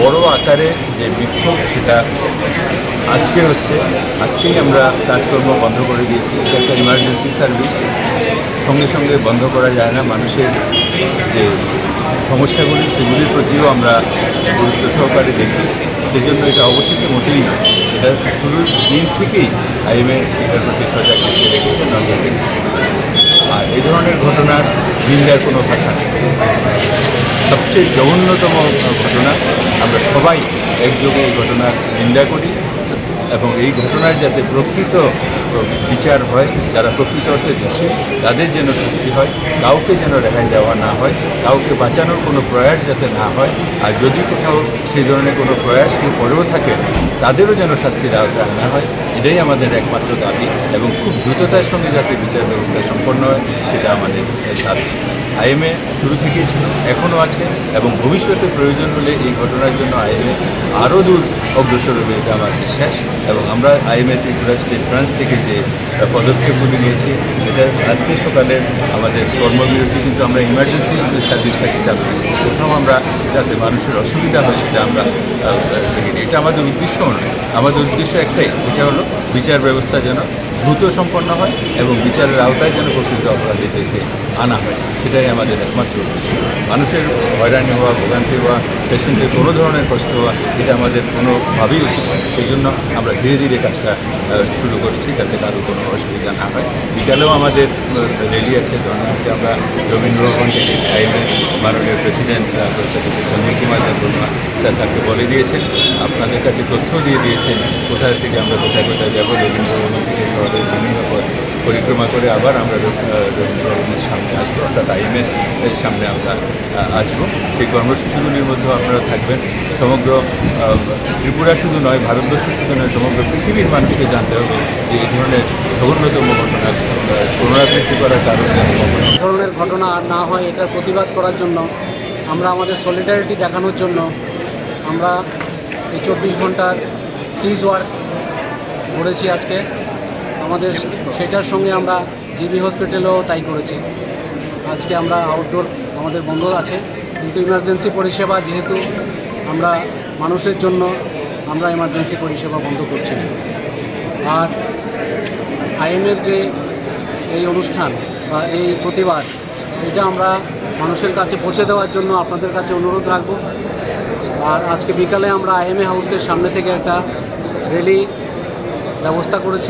বড় আকারে যে বিক্ষোভ সেটা আজকে হচ্ছে। আজকেই আমরা কাজকর্ম বন্ধ করে দিয়েছি। এটা একটা ইমার্জেন্সি সার্ভিস, সঙ্গে সঙ্গে বন্ধ করা যায় না। মানুষের যে সমস্যাগুলি সেগুলির প্রতিও আমরা গুরুত্ব সহকারে দেখি। সেজন্য এটা অবশেষে মোটেই নয়, এটা শুরুর দিন থেকেই আইএমএ এটার প্রতি সজাগ দৃষ্টি রেখেছে, নজর রেখেছে। আর এই ধরনের ঘটনার নিন্দার কোনো ভাষা নেই। সবচেয়ে জঘন্যতম ঘটনা, আমরা সবাই একযোগে এই ঘটনার নিন্দা করি এবং এই ঘটনার যাতে প্রকৃত বিচার হয়, যারা প্রকৃত অর্থে দোষী তাদের যেন শাস্তি হয়, কাউকে যেন রেহাই দেওয়া না হয়, কাউকে বাঁচানোর কোনো প্রয়াস যাতে না হয়। আর যদি কোথাও সেই ধরনের কোনো প্রয়াস কেউ করেও থাকে তাদেরও যেন শাস্তির আওতায় আনা হয়, এটাই আমাদের একমাত্র দাবি। এবং খুব দ্রুততার সঙ্গে যাতে বিচার ব্যবস্থা সম্পন্ন হয় সেটা আমাদের দাবি। আইএমএ শুরু থেকেই ছিল, এখনও আছে এবং ভবিষ্যতে প্রয়োজন হলে এই ঘটনার জন্য আইএমএ আরও দূর অগ্রসর হবে, এটা আমার বিশ্বাস। এবং আমরা আইএমএ ত্রিপুরা স্টেট ব্রাঞ্চ থেকে যে পদক্ষেপগুলি নিয়েছি, এটা আজকে সকালে আমাদের কর্মবিরতি কিন্তু আমরা ইমার্জেন্সি সার্ভিসটাকে চালু করেছি। প্রথম আমরা যাতে মানুষের অসুবিধা হয় সেটা আমরা দেখিনি। এটা আমাদের উদ্দেশ্যও নয়, আমাদের উদ্দেশ্য একটাই, এটা হলো বিচার ব্যবস্থা যেন দ্রুত সম্পন্ন হয় এবং বিচারের আওতায় যেন প্রকৃত অপরাধীদেরকে আনা হয়, সেটাই আমাদের একমাত্র উদ্দেশ্য। মানুষের হয়রানি হওয়া, ভোগান্তি হওয়া, পেশেন্টের কোনো ধরনের কষ্ট হওয়া, এটা আমাদের কোনোভাবেই উদ্দেশ্য নয়। সেই জন্য আমরা ধীরে ধীরে কাজটা শুরু করেছি যাতে কারো কোনো অসুবিধা না হয়। বিকালেও আমাদের রেলি আছে, ধর্ণা আছে। আমরা রবীন্দ্রভবন থেকে আইএমএ মাননীয় প্রেসিডেন্ট সঞ্জয় কুমার দেববর্মা স্যার তাকে বলে দিয়েছেন, আপনাদের কাছে তথ্য দিয়ে দিয়েছেন কোথায় থেকে আমরা কোথায় কোথায় যাবো। রবীন্দ্রভবন থেকে শহরের বিভিন্ন পথ পরিক্রমা করে আবার আমরা রবীন্দ্রভবনের সামনে আসবো, অর্থাৎ আইএমএর সামনে আমরা আসবো। সেই কর্মসূচিগুলির মধ্যেও আপনারা থাকবেন। সমগ্র ত্রিপুরা শুধু নয়, ভারতবর্ষ শুধু নয়, সমগ্র পৃথিবীর মানুষকে জানতে হবে যে এই ধরনের জঘন্যতম ঘটনা পুনরাবৃত্তি করার কারণে এই ধরনের ঘটনা আর না হয় এটার প্রতিবাদ করার জন্য, আমরা আমাদের সলিডারিটি দেখানোর জন্য আমরা এই 24 ঘন্টার সিজ ওয়ার্ক করেছি আজকে। আমাদের সেটার সঙ্গে আমরা জিবি হসপিটালেও তাই করেছি। আজকে আমরা আউটডোর আমাদের বন্ধ আছে, কিন্তু ইমার্জেন্সি পরিষেবা যেহেতু আমরা মানুষের জন্য, আমরা ইমার্জেন্সি পরিষেবা বন্ধ করছি না। আর আইএমের যে এই অনুষ্ঠান বা এই প্রতিবাদ, এটা আমরা মানুষের কাছে পৌঁছে দেওয়ার জন্য আপনাদের কাছে অনুরোধ রাখব। আর আজকে বিকালে আমরা আইএমএ হাউসের সামনে থেকে একটা র্যালি ব্যবস্থা করেছি।